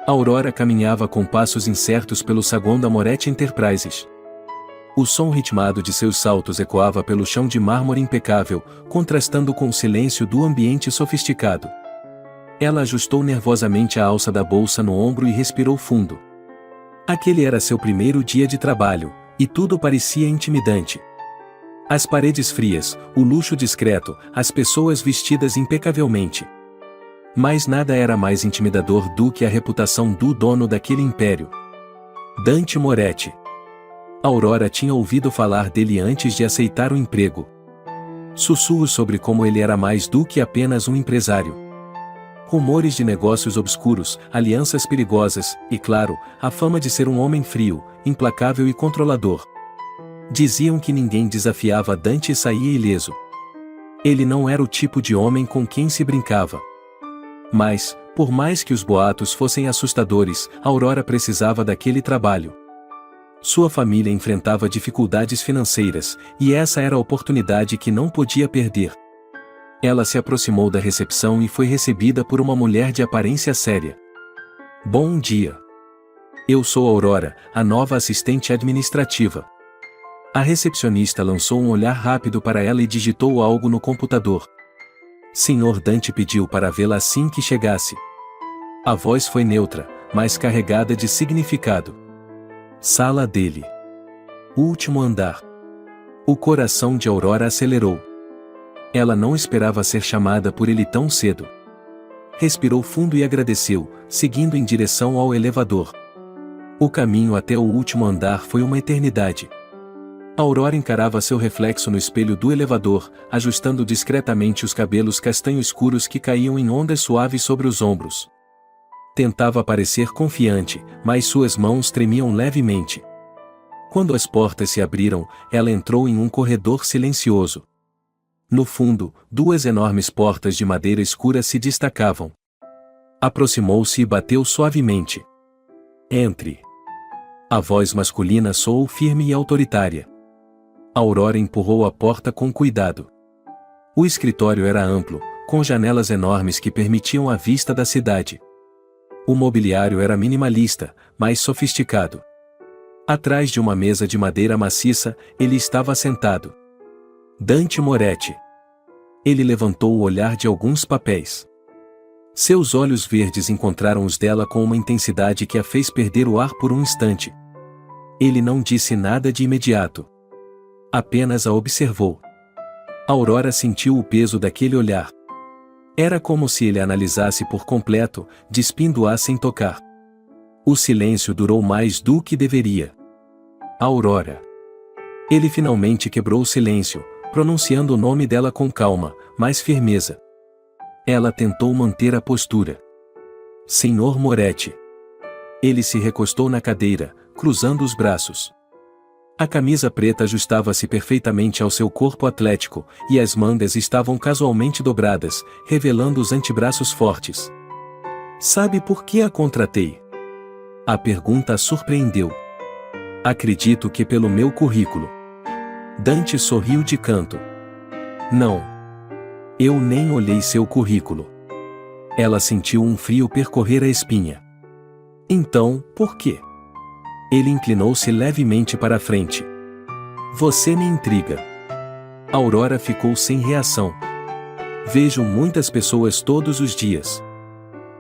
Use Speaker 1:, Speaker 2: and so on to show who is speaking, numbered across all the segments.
Speaker 1: Aurora caminhava com passos incertos pelo saguão da Moretti Enterprises. O som ritmado de seus saltos ecoava pelo chão de mármore impecável, contrastando com o silêncio do ambiente sofisticado. Ela ajustou nervosamente a alça da bolsa no ombro e respirou fundo. Aquele era seu primeiro dia de trabalho, e tudo parecia intimidante. As paredes frias, o luxo discreto, as pessoas vestidas impecavelmente. Mas nada era mais intimidador do que a reputação do dono daquele império. Dante Moretti. Aurora tinha ouvido falar dele antes de aceitar o emprego. Sussurros sobre como ele era mais do que apenas um empresário. Rumores de negócios obscuros, alianças perigosas, e claro, a fama de ser um homem frio, implacável e controlador. Diziam que ninguém desafiava Dante e saía ileso. Ele não era o tipo de homem com quem se brincava. Mas, por mais que os boatos fossem assustadores, Aurora precisava daquele trabalho. Sua família enfrentava dificuldades financeiras, e essa era a oportunidade que não podia perder. Ela se aproximou da recepção e foi recebida por uma mulher de aparência séria. Bom dia. Eu sou Aurora, a nova assistente administrativa. A recepcionista lançou um olhar rápido para ela e digitou algo no computador. Sr. Dante pediu para vê-la assim que chegasse. A voz foi neutra, mas carregada de significado. Sala dele. Último andar. O coração de Aurora acelerou. Ela não esperava ser chamada por ele tão cedo. Respirou fundo e agradeceu, seguindo em direção ao elevador. O caminho até o último andar foi uma eternidade. Aurora encarava seu reflexo no espelho do elevador, ajustando discretamente os cabelos castanho escuros que caíam em ondas suaves sobre os ombros. Tentava parecer confiante, mas suas mãos tremiam levemente. Quando as portas se abriram, ela entrou em um corredor silencioso. No fundo, duas enormes portas de madeira escura se destacavam. Aproximou-se e bateu suavemente. Entre. A voz masculina soou firme e autoritária. Aurora empurrou a porta com cuidado. O escritório era amplo, com janelas enormes que permitiam a vista da cidade. O mobiliário era minimalista, mas sofisticado. Atrás de uma mesa de madeira maciça, ele estava sentado. Dante Moretti. Ele levantou o olhar de alguns papéis. Seus olhos verdes encontraram os dela com uma intensidade que a fez perder o ar por um instante. Ele não disse nada de imediato. Apenas a observou. Aurora sentiu o peso daquele olhar. Era como se ele a analisasse por completo, despindo-a sem tocar. O silêncio durou mais do que deveria. Aurora. Ele finalmente quebrou o silêncio, pronunciando o nome dela com calma, mas firmeza. Ela tentou manter a postura. Sr. Moretti. Ele se recostou na cadeira, cruzando os braços. A camisa preta ajustava-se perfeitamente ao seu corpo atlético, e as mangas estavam casualmente dobradas, revelando os antebraços fortes. Sabe por que a contratei? A pergunta a surpreendeu. Acredito que pelo meu currículo. Dante sorriu de canto. Não. Eu nem olhei seu currículo. Ela sentiu um frio percorrer a espinha. Então, por quê? Ele inclinou-se levemente para a frente. Você me intriga. Aurora ficou sem reação. Vejo muitas pessoas todos os dias.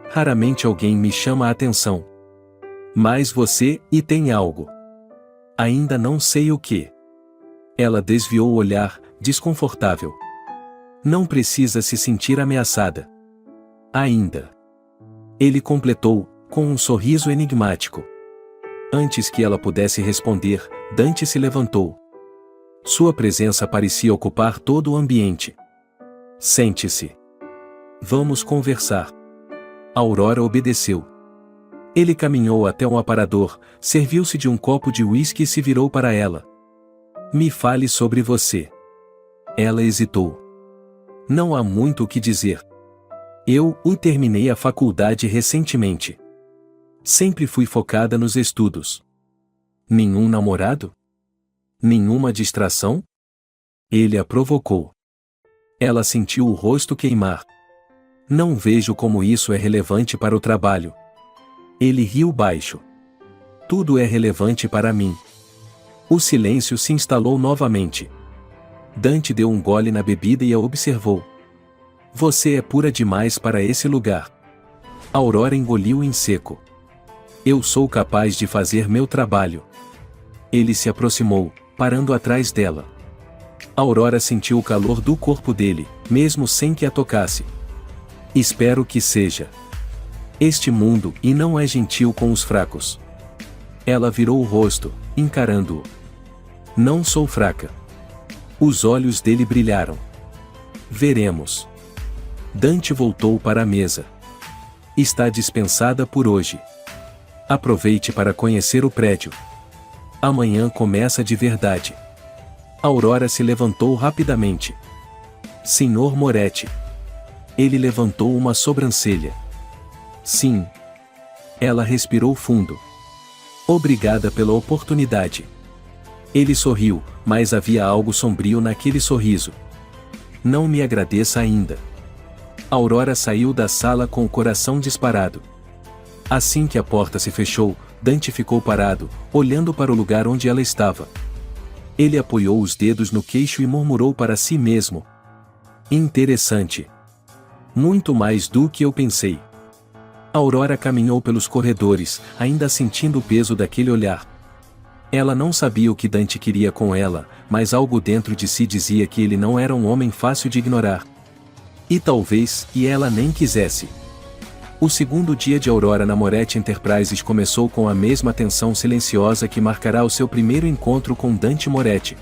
Speaker 1: Raramente alguém me chama a atenção. Mas você, e tem algo. Ainda não sei o que. Ela desviou o olhar, desconfortável. Não precisa se sentir ameaçada. Ainda. Ele completou, com um sorriso enigmático. Antes que ela pudesse responder, Dante se levantou. Sua presença parecia ocupar todo o ambiente. Sente-se. Vamos conversar. Aurora obedeceu. Ele caminhou até um aparador, serviu-se de um copo de uísque e se virou para ela. Me fale sobre você. Ela hesitou. Não há muito o que dizer. Eu terminei a faculdade recentemente. Sempre fui focada nos estudos. Nenhum namorado? Nenhuma distração? Ele a provocou. Ela sentiu o rosto queimar. Não vejo como isso é relevante para o trabalho. Ele riu baixo. Tudo é relevante para mim. O silêncio se instalou novamente. Dante deu um gole na bebida e a observou. Você é pura demais para esse lugar. Aurora engoliu em seco. Eu sou capaz de fazer meu trabalho. Ele se aproximou, parando atrás dela. Aurora sentiu o calor do corpo dele, mesmo sem que a tocasse. Espero que seja. Este mundo e não é gentil com os fracos. Ela virou o rosto, encarando-o. Não sou fraca. Os olhos dele brilharam. Veremos. Dante voltou para a mesa. Está dispensada por hoje. Aproveite para conhecer o prédio. Amanhã começa de verdade. Aurora se levantou rapidamente. Senhor Moretti. Ele levantou uma sobrancelha. Sim. Ela respirou fundo. Obrigada pela oportunidade. Ele sorriu, mas havia algo sombrio naquele sorriso. Não me agradeça ainda. Aurora saiu da sala com o coração disparado. Assim que a porta se fechou, Dante ficou parado, olhando para o lugar onde ela estava. Ele apoiou os dedos no queixo e murmurou para si mesmo. Interessante. Muito mais do que eu pensei. Aurora caminhou pelos corredores, ainda sentindo o peso daquele olhar. Ela não sabia o que Dante queria com ela, mas algo dentro de si dizia que ele não era um homem fácil de ignorar. E talvez, ela nem quisesse. O segundo dia de Aurora na Moretti Enterprises começou com a mesma tensão silenciosa que marcará o seu primeiro encontro com Dante Moretti.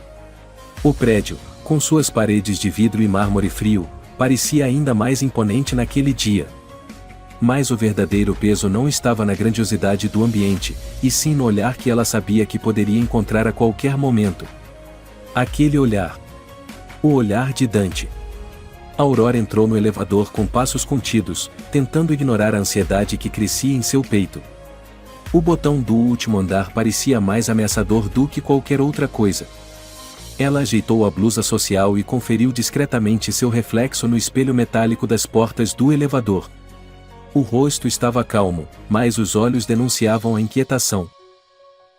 Speaker 1: O prédio, com suas paredes de vidro e mármore frio, parecia ainda mais imponente naquele dia. Mas o verdadeiro peso não estava na grandiosidade do ambiente, e sim no olhar que ela sabia que poderia encontrar a qualquer momento. Aquele olhar. O olhar de Dante. Aurora entrou no elevador com passos contidos, tentando ignorar a ansiedade que crescia em seu peito. O botão do último andar parecia mais ameaçador do que qualquer outra coisa. Ela ajeitou a blusa social e conferiu discretamente seu reflexo no espelho metálico das portas do elevador. O rosto estava calmo, mas os olhos denunciavam a inquietação.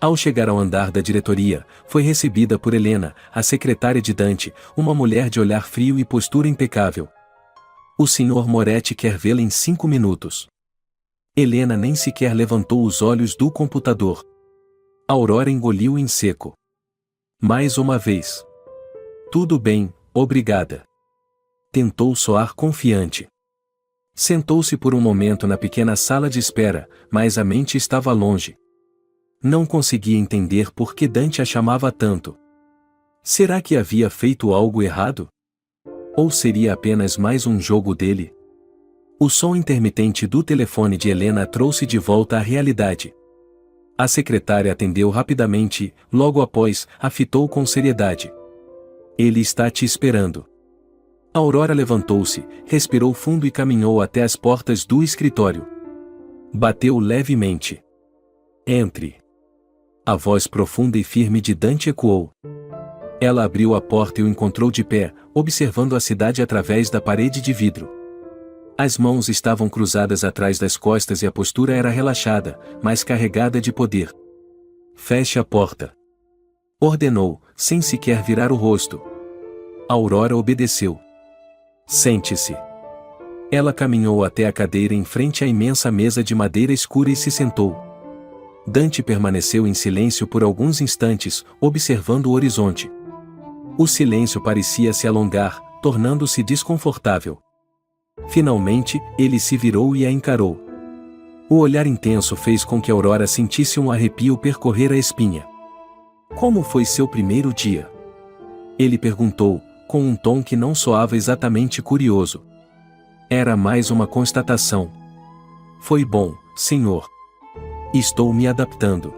Speaker 1: Ao chegar ao andar da diretoria, foi recebida por Helena, a secretária de Dante, uma mulher de olhar frio e postura impecável. O Sr. Moretti quer vê-la em 5 minutos. Helena nem sequer levantou os olhos do computador. Aurora engoliu em seco. Mais uma vez. Tudo bem, obrigada. Tentou soar confiante. Sentou-se por um momento na pequena sala de espera, mas a mente estava longe. Não conseguia entender por que Dante a chamava tanto. Será que havia feito algo errado? Ou seria apenas mais um jogo dele? O som intermitente do telefone de Helena trouxe de volta à realidade. A secretária atendeu rapidamente e, logo após, a fitou com seriedade. Ele está te esperando. Aurora levantou-se, respirou fundo e caminhou até as portas do escritório. Bateu levemente. Entre. A voz profunda e firme de Dante ecoou. Ela abriu a porta e o encontrou de pé, observando a cidade através da parede de vidro. As mãos estavam cruzadas atrás das costas e a postura era relaxada, mas carregada de poder. Feche a porta. Ordenou, sem sequer virar o rosto. Aurora obedeceu. Sente-se. Ela caminhou até a cadeira em frente à imensa mesa de madeira escura e se sentou. Dante permaneceu em silêncio por alguns instantes, observando o horizonte. O silêncio parecia se alongar, tornando-se desconfortável. Finalmente, ele se virou e a encarou. O olhar intenso fez com que Aurora sentisse um arrepio percorrer a espinha. Como foi seu primeiro dia? Ele perguntou, com um tom que não soava exatamente curioso. Era mais uma constatação. Foi bom, senhor. Estou me adaptando.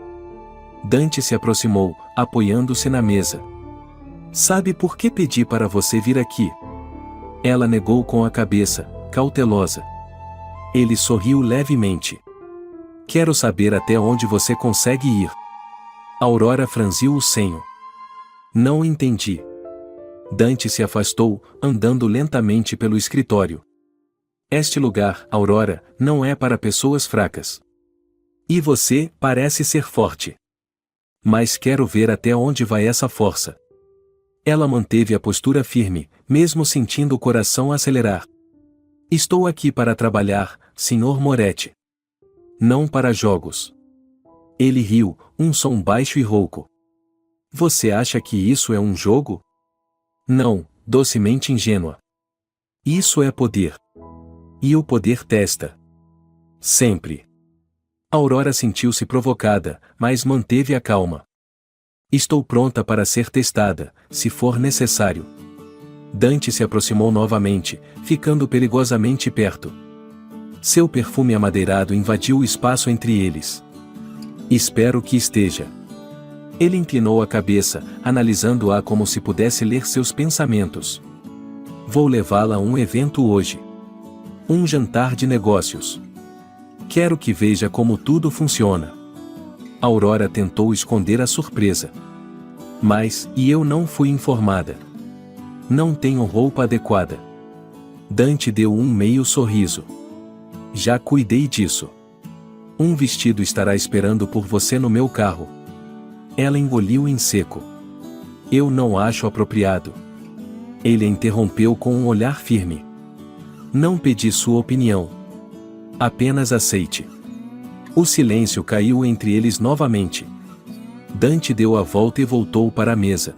Speaker 1: Dante se aproximou, apoiando-se na mesa. Sabe por que pedi para você vir aqui? Ela negou com a cabeça, cautelosa. Ele sorriu levemente. Quero saber até onde você consegue ir. Aurora franziu o senho. Não entendi. Dante se afastou, andando lentamente pelo escritório. Este lugar, Aurora, não é para pessoas fracas. E você parece ser forte. Mas quero ver até onde vai essa força. Ela manteve a postura firme, mesmo sentindo o coração acelerar. Estou aqui para trabalhar, Sr. Moretti. Não para jogos. Ele riu, um som baixo e rouco. Você acha que isso é um jogo? Não, docemente ingênua. Isso é poder. E o poder testa. Sempre. Aurora sentiu-se provocada, mas manteve a calma. Estou pronta para ser testada, se for necessário. Dante se aproximou novamente, ficando perigosamente perto. Seu perfume amadeirado invadiu o espaço entre eles. Espero que esteja. Ele inclinou a cabeça, analisando-a como se pudesse ler seus pensamentos. Vou levá-la a um evento hoje. Um jantar de negócios. Quero que veja como tudo funciona. Aurora tentou esconder a surpresa. Mas, eu não fui informada. Não tenho roupa adequada. Dante deu um meio sorriso. Já cuidei disso. Um vestido estará esperando por você no meu carro. Ela engoliu em seco. Eu não acho apropriado. Ele a interrompeu com um olhar firme. Não pedi sua opinião. Apenas aceite. O silêncio caiu entre eles novamente. Dante deu a volta e voltou para a mesa.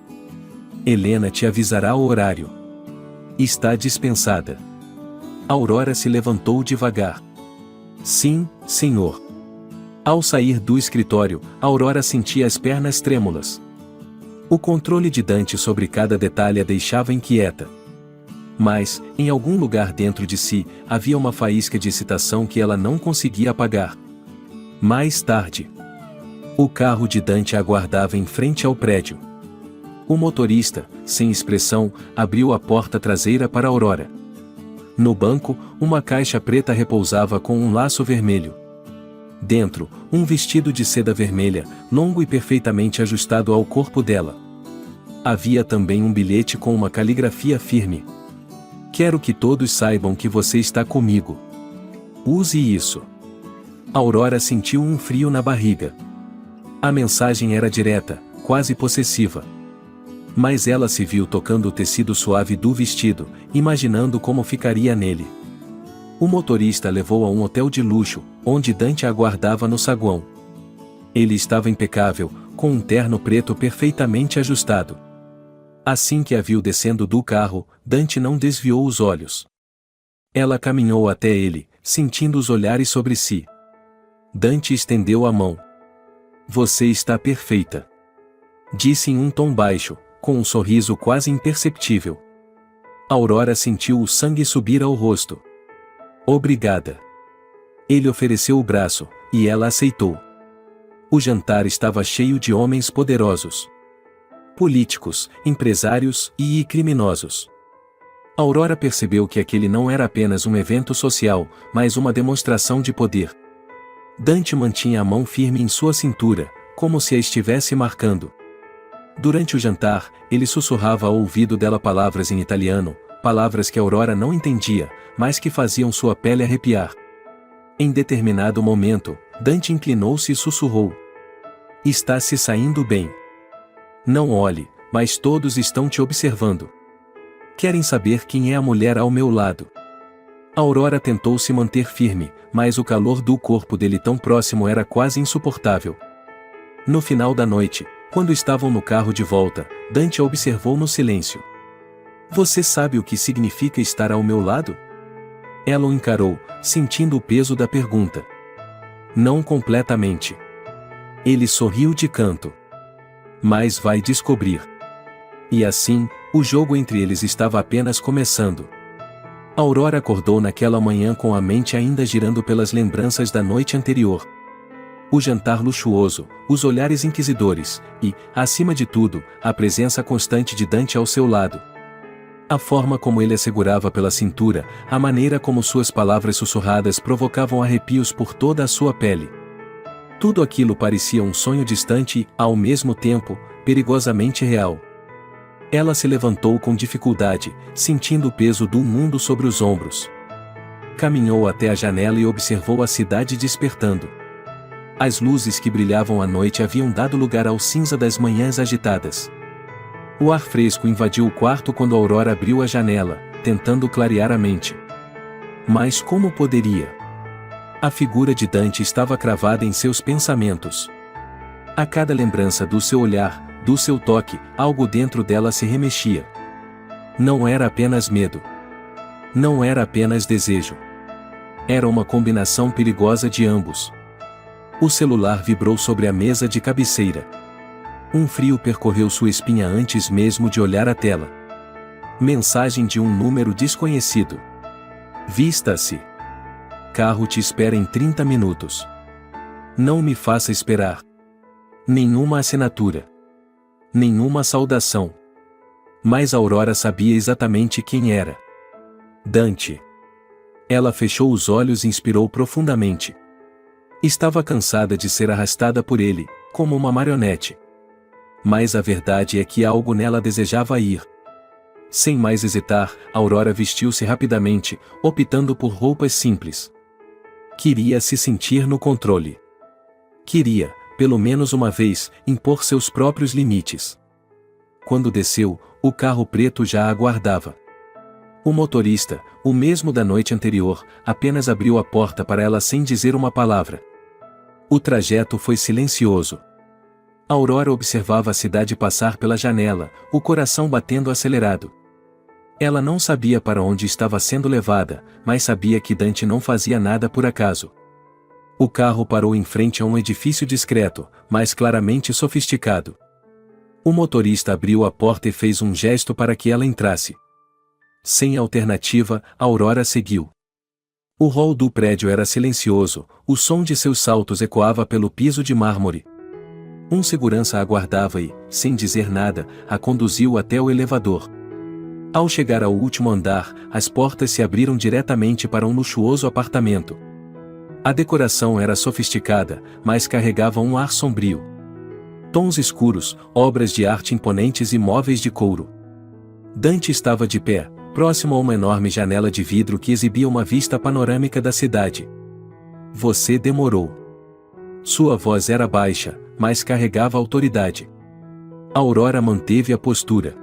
Speaker 1: Helena te avisará o horário. Está dispensada. Aurora se levantou devagar. Sim, senhor. Ao sair do escritório, Aurora sentia as pernas trêmulas. O controle de Dante sobre cada detalhe a deixava inquieta. Mas, em algum lugar dentro de si, havia uma faísca de excitação que ela não conseguia apagar. Mais tarde, o carro de Dante aguardava em frente ao prédio. O motorista, sem expressão, abriu a porta traseira para Aurora. No banco, uma caixa preta repousava com um laço vermelho. Dentro, um vestido de seda vermelha, longo e perfeitamente ajustado ao corpo dela. Havia também um bilhete com uma caligrafia firme. Quero que todos saibam que você está comigo. Use isso. Aurora sentiu um frio na barriga. A mensagem era direta, quase possessiva. Mas ela se viu tocando o tecido suave do vestido, imaginando como ficaria nele. O motorista levou a um hotel de luxo, onde Dante a aguardava no saguão. Ele estava impecável, com um terno preto perfeitamente ajustado. Assim que a viu descendo do carro, Dante não desviou os olhos. Ela caminhou até ele, sentindo os olhares sobre si. Dante estendeu a mão. Você está perfeita. Disse em um tom baixo, com um sorriso quase imperceptível. Aurora sentiu o sangue subir ao rosto. Obrigada. Ele ofereceu o braço, e ela aceitou. O jantar estava cheio de homens poderosos. Políticos, empresários e criminosos. Aurora percebeu que aquele não era apenas um evento social, mas uma demonstração de poder. Dante mantinha a mão firme em sua cintura, como se a estivesse marcando. Durante o jantar, ele sussurrava ao ouvido dela palavras em italiano, palavras que Aurora não entendia, mas que faziam sua pele arrepiar. Em determinado momento, Dante inclinou-se e sussurrou. Está se saindo bem. Não olhe, mas todos estão te observando. Querem saber quem é a mulher ao meu lado. Aurora tentou se manter firme, mas o calor do corpo dele tão próximo era quase insuportável. No final da noite, quando estavam no carro de volta, Dante a observou no silêncio. Você sabe o que significa estar ao meu lado? Ela o encarou, sentindo o peso da pergunta. Não completamente. Ele sorriu de canto. Mas vai descobrir. E assim, o jogo entre eles estava apenas começando. Aurora acordou naquela manhã com a mente ainda girando pelas lembranças da noite anterior. O jantar luxuoso, os olhares inquisidores, e, acima de tudo, a presença constante de Dante ao seu lado. A forma como ele a segurava pela cintura, a maneira como suas palavras sussurradas provocavam arrepios por toda a sua pele. Tudo aquilo parecia um sonho distante e, ao mesmo tempo, perigosamente real. Ela se levantou com dificuldade, sentindo o peso do mundo sobre os ombros. Caminhou até a janela e observou a cidade despertando. As luzes que brilhavam à noite haviam dado lugar ao cinza das manhãs agitadas. O ar fresco invadiu o quarto quando Aurora abriu a janela, tentando clarear a mente. Mas como poderia? A figura de Dante estava cravada em seus pensamentos. A cada lembrança do seu olhar, do seu toque, algo dentro dela se remexia. Não era apenas medo. Não era apenas desejo. Era uma combinação perigosa de ambos. O celular vibrou sobre a mesa de cabeceira. Um frio percorreu sua espinha antes mesmo de olhar a tela. Mensagem de um número desconhecido. Vista-se. Carro te espera em 30 minutos. Não me faça esperar. Nenhuma assinatura. Nenhuma saudação. Mas Aurora sabia exatamente quem era. Dante. Ela fechou os olhos e inspirou profundamente. Estava cansada de ser arrastada por ele, como uma marionete. Mas a verdade é que algo nela desejava ir. Sem mais hesitar, Aurora vestiu-se rapidamente, optando por roupas simples. Queria se sentir no controle. Queria, pelo menos uma vez, impor seus próprios limites. Quando desceu, o carro preto já a aguardava. O motorista, o mesmo da noite anterior, apenas abriu a porta para ela sem dizer uma palavra. O trajeto foi silencioso. Aurora observava a cidade passar pela janela, o coração batendo acelerado. Ela não sabia para onde estava sendo levada, mas sabia que Dante não fazia nada por acaso. O carro parou em frente a um edifício discreto, mas claramente sofisticado. O motorista abriu a porta e fez um gesto para que ela entrasse. Sem alternativa, Aurora seguiu. O hall do prédio era silencioso, o som de seus saltos ecoava pelo piso de mármore. Um segurança a aguardava e, sem dizer nada, a conduziu até o elevador. Ao chegar ao último andar, as portas se abriram diretamente para um luxuoso apartamento. A decoração era sofisticada, mas carregava um ar sombrio. Tons escuros, obras de arte imponentes e móveis de couro. Dante estava de pé, próximo a uma enorme janela de vidro que exibia uma vista panorâmica da cidade. Você demorou. Sua voz era baixa, mas carregava autoridade. Aurora manteve a postura.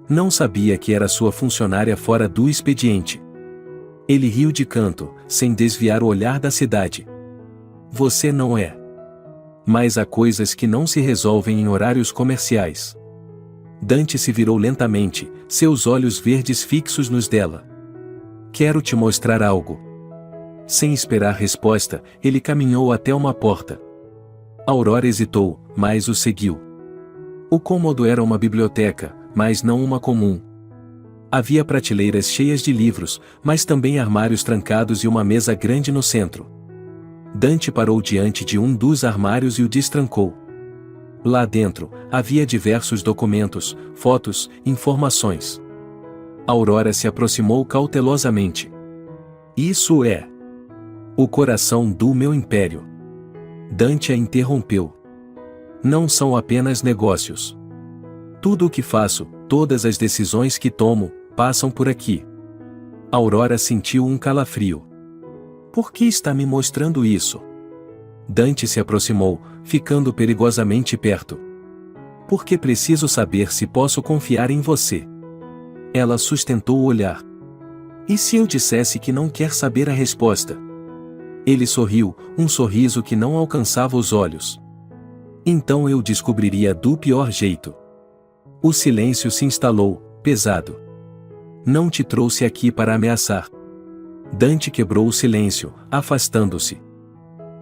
Speaker 1: Não sabia que era sua funcionária fora do expediente. Ele riu de canto, sem desviar o olhar da cidade. Você não é. Mas há coisas que não se resolvem em horários comerciais. Dante se virou lentamente, seus olhos verdes fixos nos dela. Quero te mostrar algo. Sem esperar resposta, ele caminhou até uma porta. Aurora hesitou, mas o seguiu. O cômodo era uma biblioteca, mas não uma comum. Havia prateleiras cheias de livros, mas também armários trancados e uma mesa grande no centro. Dante parou diante de um dos armários e o destrancou. Lá dentro, havia diversos documentos, fotos, informações. Aurora se aproximou cautelosamente. Isso é o coração do meu império. Dante a interrompeu. Não são apenas negócios. Tudo o que faço, todas as decisões que tomo, passam por aqui. Aurora sentiu um calafrio. Por que está me mostrando isso? Dante se aproximou, ficando perigosamente perto. Porque preciso saber se posso confiar em você. Ela sustentou o olhar. E se eu dissesse que não quer saber a resposta? Ele sorriu, um sorriso que não alcançava os olhos. Então eu descobriria do pior jeito. O silêncio se instalou, pesado. Não te trouxe aqui para ameaçar. Dante quebrou o silêncio, afastando-se.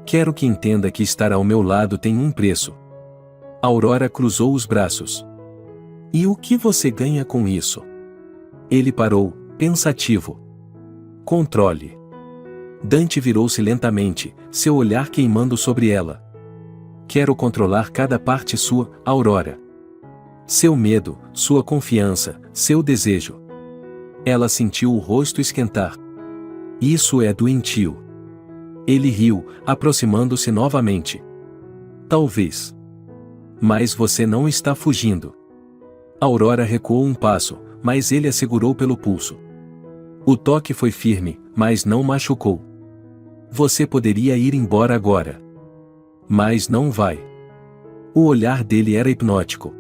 Speaker 1: Quero que entenda que estar ao meu lado tem um preço. Aurora cruzou os braços. E o que você ganha com isso? Ele parou, pensativo. Controle. Dante virou-se lentamente, seu olhar queimando sobre ela. Quero controlar cada parte sua, Aurora. Seu medo, sua confiança, seu desejo. Ela sentiu o rosto esquentar. Isso é doentio. Ele riu, aproximando-se novamente. Talvez. Mas você não está fugindo. Aurora recuou um passo, mas ele a segurou pelo pulso. O toque foi firme, mas não machucou. Você poderia ir embora agora. Mas não vai. O olhar dele era hipnótico.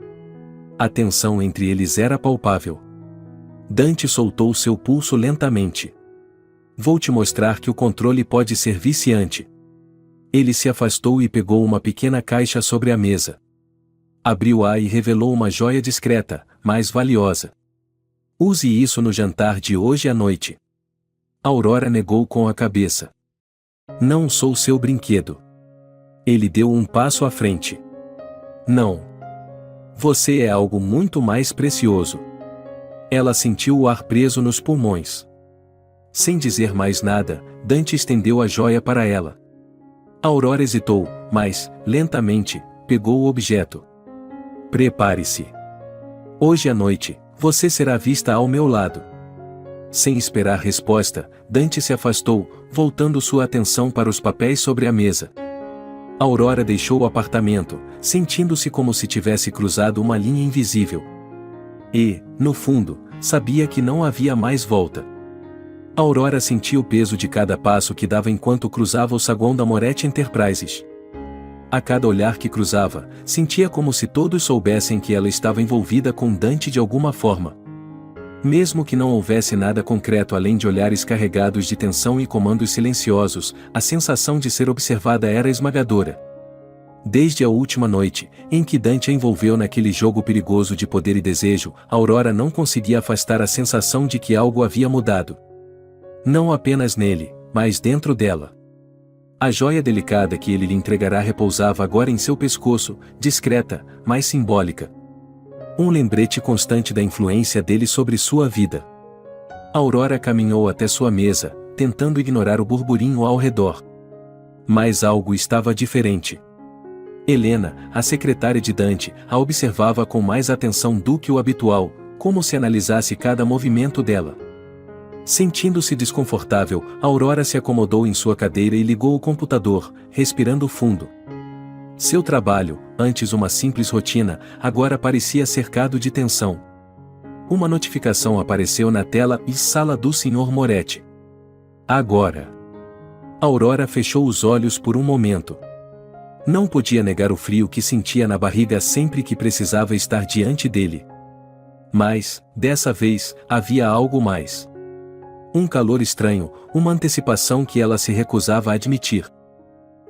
Speaker 1: A tensão entre eles era palpável. Dante soltou seu pulso lentamente. Vou te mostrar que o controle pode ser viciante. Ele se afastou e pegou uma pequena caixa sobre a mesa. Abriu-a e revelou uma joia discreta, mas valiosa. Use isso no jantar de hoje à noite. Aurora negou com a cabeça. Não sou seu brinquedo. Ele deu um passo à frente. Não. Você é algo muito mais precioso. Ela sentiu o ar preso nos pulmões. Sem dizer mais nada, Dante estendeu a joia para ela. Aurora hesitou, mas, lentamente, pegou o objeto. Prepare-se. Hoje à noite, você será vista ao meu lado. Sem esperar resposta, Dante se afastou, voltando sua atenção para os papéis sobre a mesa. Aurora deixou o apartamento, sentindo-se como se tivesse cruzado uma linha invisível. E, no fundo, sabia que não havia mais volta. Aurora sentia o peso de cada passo que dava enquanto cruzava o saguão da Moretti Enterprises. A cada olhar que cruzava, sentia como se todos soubessem que ela estava envolvida com Dante de alguma forma. Mesmo que não houvesse nada concreto além de olhares carregados de tensão e comandos silenciosos, a sensação de ser observada era esmagadora. Desde a última noite, em que Dante a envolveu naquele jogo perigoso de poder e desejo, Aurora não conseguia afastar a sensação de que algo havia mudado. Não apenas nele, mas dentro dela. A joia delicada que ele lhe entregará repousava agora em seu pescoço, discreta, mas simbólica. Um lembrete constante da influência dele sobre sua vida. Aurora caminhou até sua mesa, tentando ignorar o burburinho ao redor. Mas algo estava diferente. Helena, a secretária de Dante, a observava com mais atenção do que o habitual, como se analisasse cada movimento dela. Sentindo-se desconfortável, Aurora se acomodou em sua cadeira e ligou o computador, respirando fundo. Seu trabalho, antes uma simples rotina, agora parecia cercado de tensão. Uma notificação apareceu na tela e sala do Sr. Moretti. Agora. Aurora fechou os olhos por um momento. Não podia negar o frio que sentia na barriga sempre que precisava estar diante dele. Mas, dessa vez, havia algo mais. Um calor estranho, uma antecipação que ela se recusava a admitir.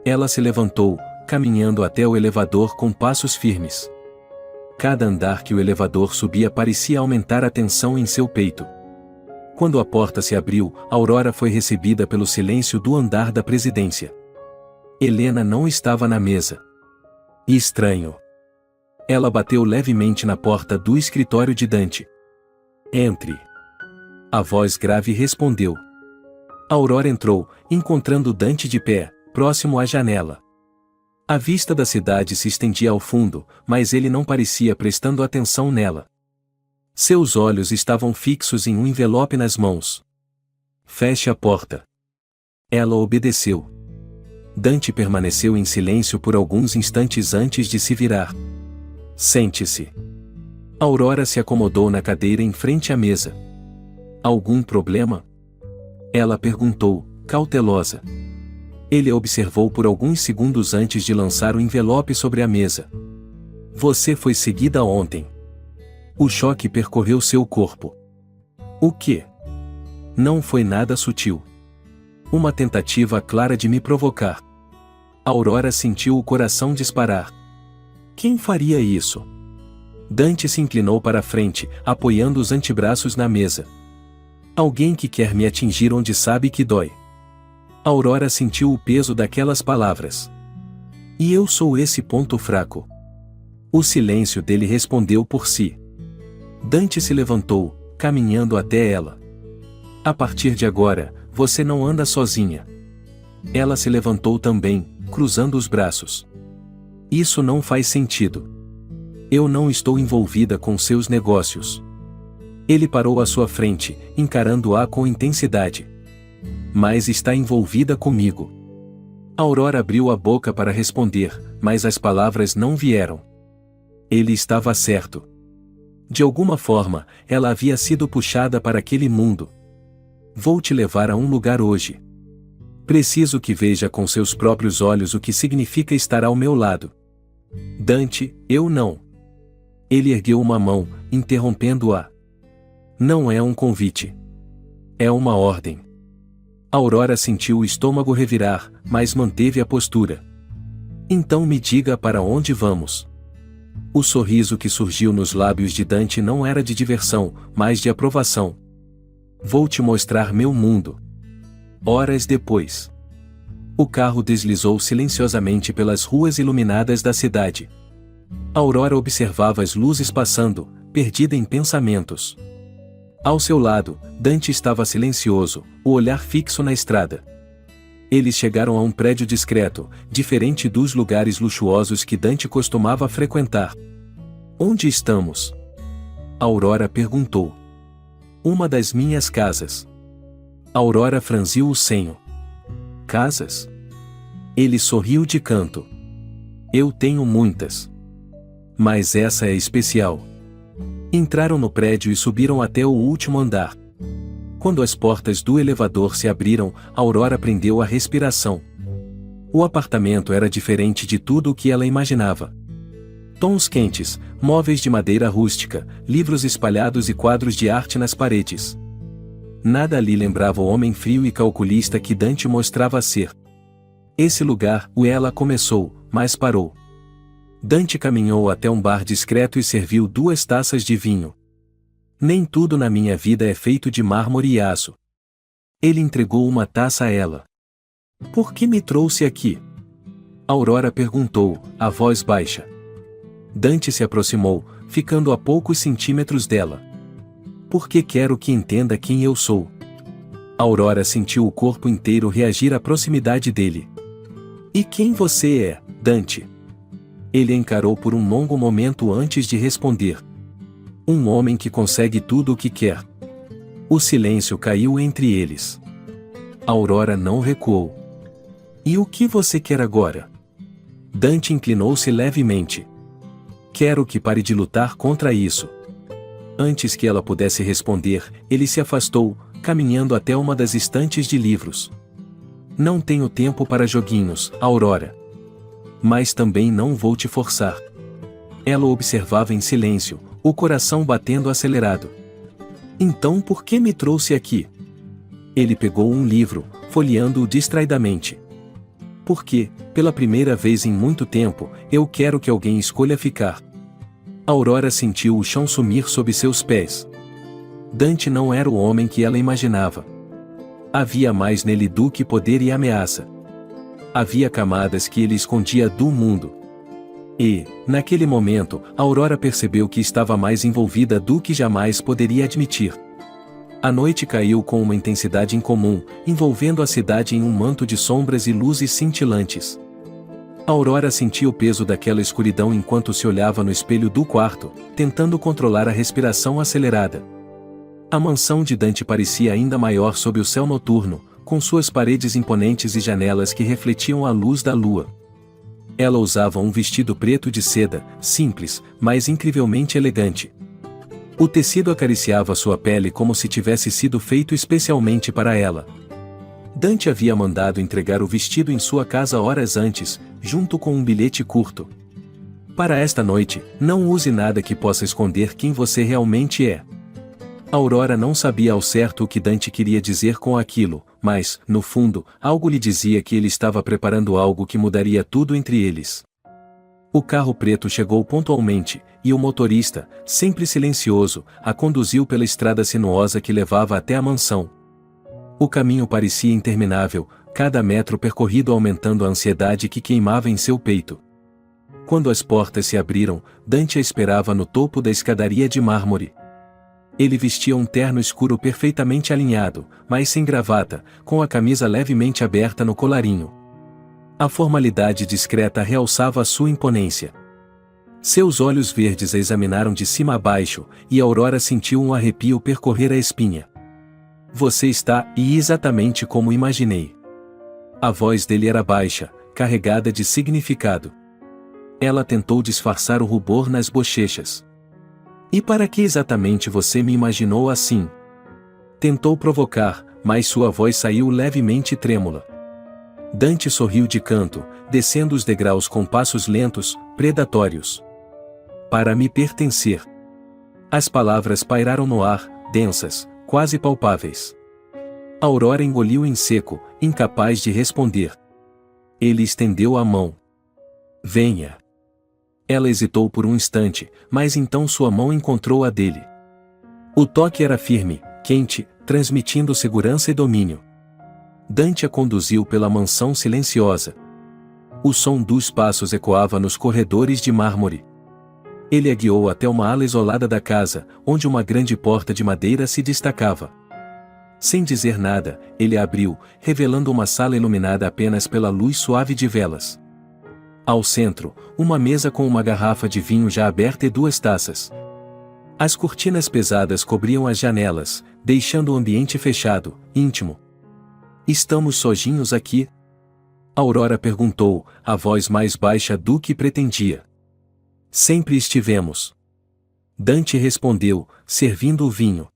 Speaker 1: Ela se levantou, caminhando até o elevador com passos firmes. Cada andar que o elevador subia parecia aumentar a tensão em seu peito. Quando a porta se abriu, Aurora foi recebida pelo silêncio do andar da presidência. Helena não estava na mesa. Estranho. Ela bateu levemente na porta do escritório de Dante. Entre. A voz grave respondeu. Aurora entrou, encontrando Dante de pé, próximo à janela. A vista da cidade se estendia ao fundo, mas ele não parecia prestando atenção nela. Seus olhos estavam fixos em um envelope nas mãos. Feche a porta. Ela obedeceu. Dante permaneceu em silêncio por alguns instantes antes de se virar. Sente-se. Aurora se acomodou na cadeira em frente à mesa. Algum problema? Ela perguntou, cautelosa. Ele a observou por alguns segundos antes de lançar o envelope sobre a mesa. Você foi seguida ontem. O choque percorreu seu corpo. O quê? Não foi nada sutil. Uma tentativa clara de me provocar. Aurora sentiu o coração disparar. Quem faria isso? Dante se inclinou para a frente, apoiando os antebraços na mesa. Alguém que quer me atingir onde sabe que dói. Aurora sentiu o peso daquelas palavras. E eu sou esse ponto fraco. O silêncio dele respondeu por si. Dante se levantou, caminhando até ela. A partir de agora, você não anda sozinha. Ela se levantou também, cruzando os braços. Isso não faz sentido. Eu não estou envolvida com seus negócios. Ele parou à sua frente, encarando-a com intensidade. Mas está envolvida comigo. Aurora abriu a boca para responder, mas as palavras não vieram. Ele estava certo. De alguma forma, ela havia sido puxada para aquele mundo. Vou te levar a um lugar hoje. Preciso que veja com seus próprios olhos o que significa estar ao meu lado. Dante, eu não. Ele ergueu uma mão, interrompendo-a. Não é um convite. É uma ordem. Aurora sentiu o estômago revirar, mas manteve a postura. Então me diga para onde vamos. O sorriso que surgiu nos lábios de Dante não era de diversão, mas de aprovação. Vou te mostrar meu mundo. Horas depois. O carro deslizou silenciosamente pelas ruas iluminadas da cidade. Aurora observava as luzes passando, perdida em pensamentos. Ao seu lado, Dante estava silencioso, o olhar fixo na estrada. Eles chegaram a um prédio discreto, diferente dos lugares luxuosos que Dante costumava frequentar. Onde estamos? Aurora perguntou. Uma das minhas casas. Aurora franziu o senho. Casas? Ele sorriu de canto. Eu tenho muitas. Mas essa é especial. Entraram no prédio e subiram até o último andar. Quando as portas do elevador se abriram, Aurora prendeu a respiração. O apartamento era diferente de tudo o que ela imaginava. Tons quentes, móveis de madeira rústica, livros espalhados e quadros de arte nas paredes. Nada ali lembrava o homem frio e calculista que Dante mostrava ser. Esse lugar, ela começou, mas parou. Dante caminhou até um bar discreto e serviu 2 taças de vinho. Nem tudo na minha vida é feito de mármore e aço. Ele entregou uma taça a ela. Por que me trouxe aqui? Aurora perguntou, a voz baixa. Dante se aproximou, ficando a poucos centímetros dela. Porque quero que entenda quem eu sou. Aurora sentiu o corpo inteiro reagir à proximidade dele. E quem você é, Dante? Ele encarou por um longo momento antes de responder. Um homem que consegue tudo o que quer. O silêncio caiu entre eles. Aurora não recuou. E o que você quer agora? Dante inclinou-se levemente. Quero que pare de lutar contra isso. Antes que ela pudesse responder, ele se afastou, caminhando até uma das estantes de livros. Não tenho tempo para joguinhos, Aurora. Mas também não vou te forçar. Ela o observava em silêncio, o coração batendo acelerado. Então por que me trouxe aqui? Ele pegou um livro, folheando-o distraidamente. Porque, pela primeira vez em muito tempo, eu quero que alguém escolha ficar. Aurora sentiu o chão sumir sob seus pés. Dante não era o homem que ela imaginava. Havia mais nele do que poder e ameaça. Havia camadas que ele escondia do mundo. E, naquele momento, Aurora percebeu que estava mais envolvida do que jamais poderia admitir. A noite caiu com uma intensidade incomum, envolvendo a cidade em um manto de sombras e luzes cintilantes. Aurora sentia o peso daquela escuridão enquanto se olhava no espelho do quarto, tentando controlar a respiração acelerada. A mansão de Dante parecia ainda maior sob o céu noturno, com suas paredes imponentes e janelas que refletiam a luz da lua. Ela usava um vestido preto de seda, simples, mas incrivelmente elegante. O tecido acariciava sua pele como se tivesse sido feito especialmente para ela. Dante havia mandado entregar o vestido em sua casa horas antes, junto com um bilhete curto. Para esta noite, não use nada que possa esconder quem você realmente é. Aurora não sabia ao certo o que Dante queria dizer com aquilo, mas, no fundo, algo lhe dizia que ele estava preparando algo que mudaria tudo entre eles. O carro preto chegou pontualmente, e o motorista, sempre silencioso, a conduziu pela estrada sinuosa que levava até a mansão. O caminho parecia interminável, cada metro percorrido aumentando a ansiedade que queimava em seu peito. Quando as portas se abriram, Dante a esperava no topo da escadaria de mármore. Ele vestia um terno escuro perfeitamente alinhado, mas sem gravata, com a camisa levemente aberta no colarinho. A formalidade discreta realçava a sua imponência. Seus olhos verdes a examinaram de cima a baixo, e Aurora sentiu um arrepio percorrer a espinha. Você está, exatamente como imaginei. A voz dele era baixa, carregada de significado. Ela tentou disfarçar o rubor nas bochechas. E para que exatamente você me imaginou assim? Tentou provocar, mas sua voz saiu levemente trêmula. Dante sorriu de canto, descendo os degraus com passos lentos, predatórios. Para me pertencer. As palavras pairaram no ar, densas, quase palpáveis. Aurora engoliu em seco, incapaz de responder. Ele estendeu a mão. Venha. Ela hesitou por um instante, mas então sua mão encontrou a dele. O toque era firme, quente, transmitindo segurança e domínio. Dante a conduziu pela mansão silenciosa. O som dos passos ecoava nos corredores de mármore. Ele a guiou até uma ala isolada da casa, onde uma grande porta de madeira se destacava. Sem dizer nada, ele a abriu, revelando uma sala iluminada apenas pela luz suave de velas. Ao centro, uma mesa com uma garrafa de vinho já aberta e 2 taças. As cortinas pesadas cobriam as janelas, deixando o ambiente fechado, íntimo. Estamos sozinhos aqui? Aurora perguntou, a voz mais baixa do que pretendia. Sempre estivemos. Dante respondeu, servindo o vinho.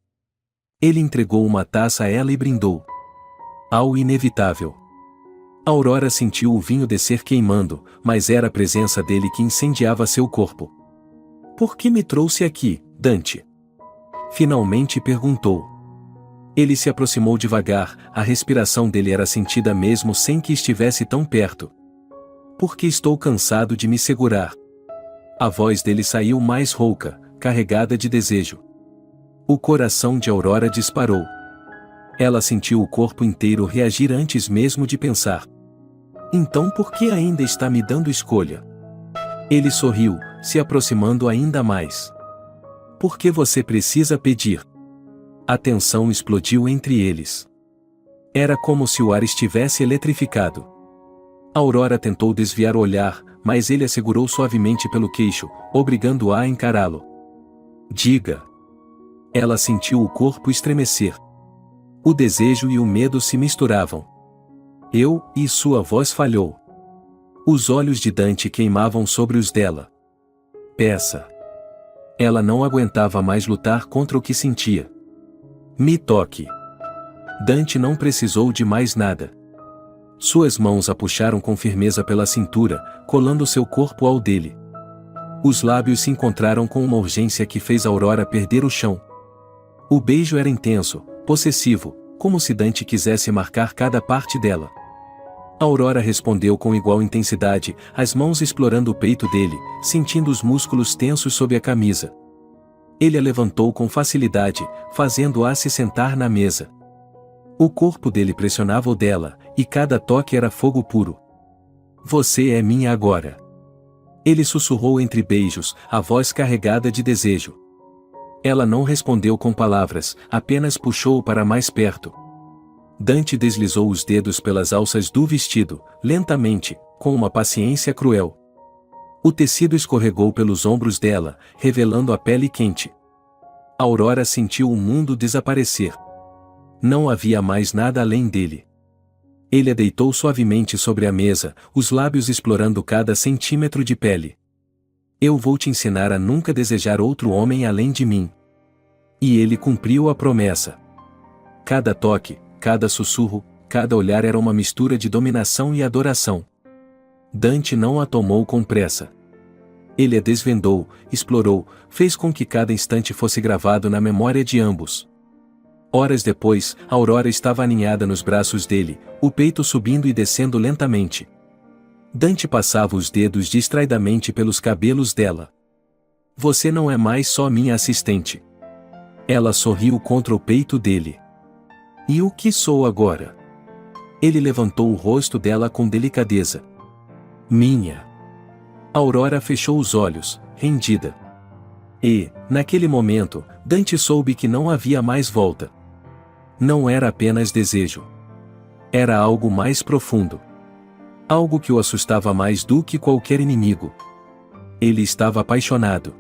Speaker 1: Ele entregou uma taça a ela e brindou. Ao inevitável. Aurora sentiu o vinho descer queimando, mas era a presença dele que incendiava seu corpo. Por que me trouxe aqui, Dante? Finalmente perguntou. Ele se aproximou devagar, a respiração dele era sentida mesmo sem que estivesse tão perto. Porque estou cansado de me segurar. A voz dele saiu mais rouca, carregada de desejo. O coração de Aurora disparou. Ela sentiu o corpo inteiro reagir antes mesmo de pensar. Então por que ainda está me dando escolha? Ele sorriu, se aproximando ainda mais. Por que você precisa pedir? A tensão explodiu entre eles. Era como se o ar estivesse eletrificado. Aurora tentou desviar o olhar, mas ele a segurou suavemente pelo queixo, obrigando-a a encará-lo. Diga. Ela sentiu o corpo estremecer. O desejo e o medo se misturavam. E sua voz falhou. Os olhos de Dante queimavam sobre os dela. Peça. Ela não aguentava mais lutar contra o que sentia. Me toque. Dante não precisou de mais nada. Suas mãos a puxaram com firmeza pela cintura, colando seu corpo ao dele. Os lábios se encontraram com uma urgência que fez Aurora perder o chão. O beijo era intenso, possessivo, como se Dante quisesse marcar cada parte dela. Aurora respondeu com igual intensidade, as mãos explorando o peito dele, sentindo os músculos tensos sob a camisa. Ele a levantou com facilidade, fazendo-a se sentar na mesa. O corpo dele pressionava o dela, e cada toque era fogo puro. Você é minha agora. Ele sussurrou entre beijos, a voz carregada de desejo. Ela não respondeu com palavras, apenas puxou-o para mais perto. Dante deslizou os dedos pelas alças do vestido, lentamente, com uma paciência cruel. O tecido escorregou pelos ombros dela, revelando a pele quente. Aurora sentiu o mundo desaparecer. Não havia mais nada além dele. Ele a deitou suavemente sobre a mesa, os lábios explorando cada centímetro de pele. Eu vou te ensinar a nunca desejar outro homem além de mim. E ele cumpriu a promessa. Cada toque, cada sussurro, cada olhar era uma mistura de dominação e adoração. Dante não a tomou com pressa. Ele a desvendou, explorou, fez com que cada instante fosse gravado na memória de ambos. Horas depois, Aurora estava aninhada nos braços dele, o peito subindo e descendo lentamente. Dante passava os dedos distraidamente pelos cabelos dela. Você não é mais só minha assistente. Ela sorriu contra o peito dele. E o que sou agora? Ele levantou o rosto dela com delicadeza. Minha. Aurora fechou os olhos, rendida. E, naquele momento, Dante soube que não havia mais volta. Não era apenas desejo. Era algo mais profundo. Algo que o assustava mais do que qualquer inimigo. Ele estava apaixonado.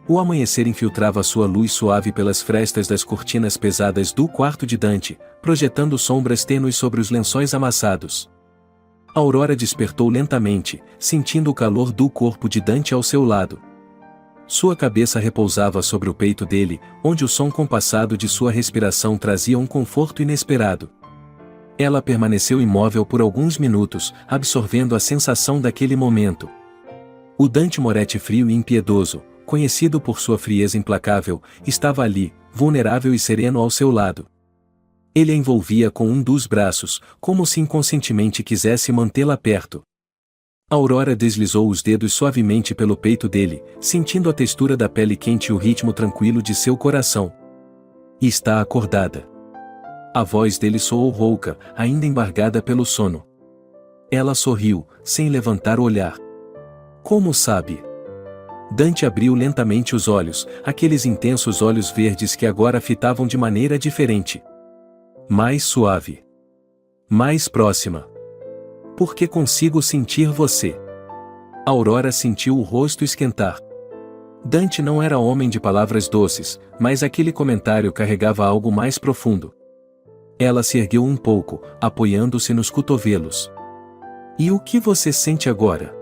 Speaker 1: O amanhecer infiltrava sua luz suave pelas frestas das cortinas pesadas do quarto de Dante, projetando sombras tênues sobre os lençóis amassados. Aurora despertou lentamente, sentindo o calor do corpo de Dante ao seu lado. Sua cabeça repousava sobre o peito dele, onde o som compassado de sua respiração trazia um conforto inesperado. Ela permaneceu imóvel por alguns minutos, absorvendo a sensação daquele momento. O Dante Moretti frio e impiedoso, conhecido por sua frieza implacável, estava ali, vulnerável e sereno ao seu lado. Ele a envolvia com um dos braços, como se inconscientemente quisesse mantê-la perto. Aurora deslizou os dedos suavemente pelo peito dele, sentindo a textura da pele quente e o ritmo tranquilo de seu coração. Está acordada. A voz dele soou rouca, ainda embargada pelo sono. Ela sorriu, sem levantar o olhar. Como sabe? Dante abriu lentamente os olhos, aqueles intensos olhos verdes que agora fitavam de maneira diferente. Mais suave. Mais próxima. Porque consigo sentir você. Aurora sentiu o rosto esquentar. Dante não era homem de palavras doces, mas aquele comentário carregava algo mais profundo. Ela se ergueu um pouco, apoiando-se nos cotovelos. E o que você sente agora?